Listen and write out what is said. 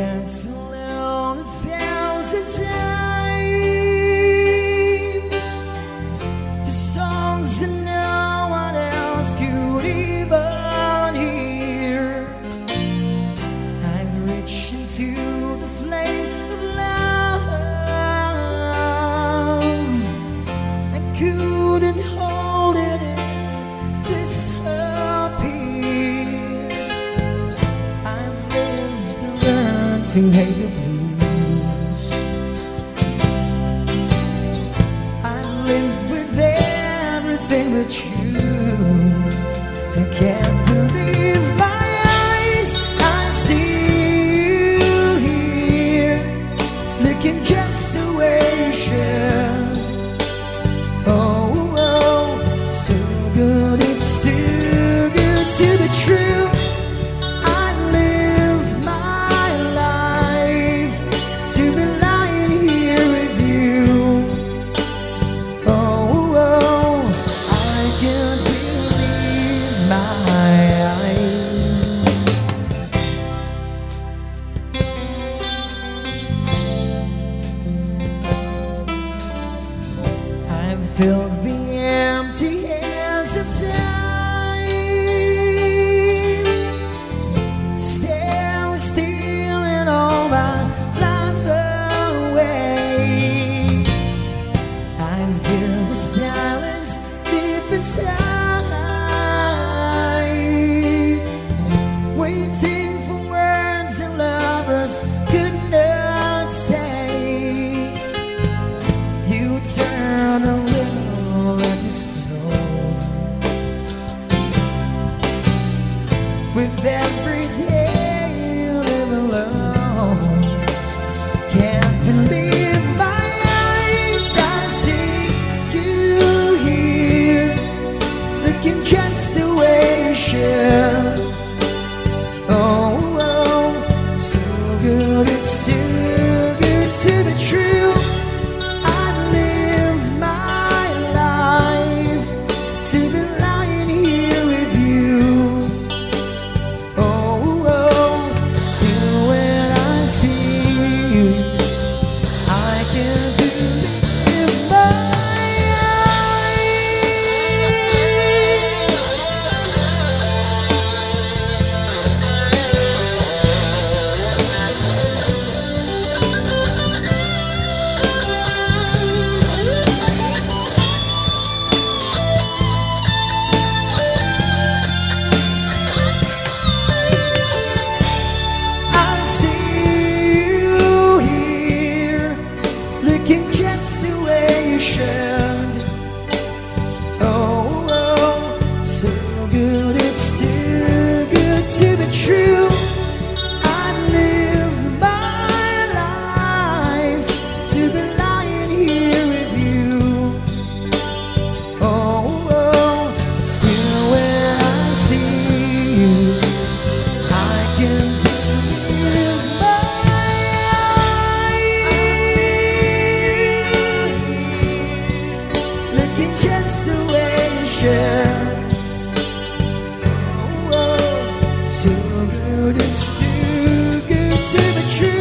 danced alone 1,000 times to songs that no one else could even hear. I've reached into the flame of love. I couldn't hold it in, disappear. I've lived and learned to hate the blues. I've lived with everything but you. I can't believe my eyes. I see you here, looking just the way you should. Oh, oh, so good, it's too good to be true. I live my life to be lying here with you. Oh, oh, I can't believe my eyes. I've filled the empty hands of time, stealing all my life away. I feel the silence deep inside, waiting for words that lovers could not say. You turn a little at the snow with every day you live alone. Can't believe my eyes. I see you here, looking just the way you should. Oh, oh, so good, it's too good to be true. I live my life to be lying here with you. Oh, oh, still when I see you, I can't believe my eyes. I see you here, looking just the way you should. Oh, oh, so good, it's too good to be true. I live my life to be lying here with you. Oh, oh, still when I see you, I can believe my eyes, looking just the way you should. Oh, oh, so good, it's too good to be true.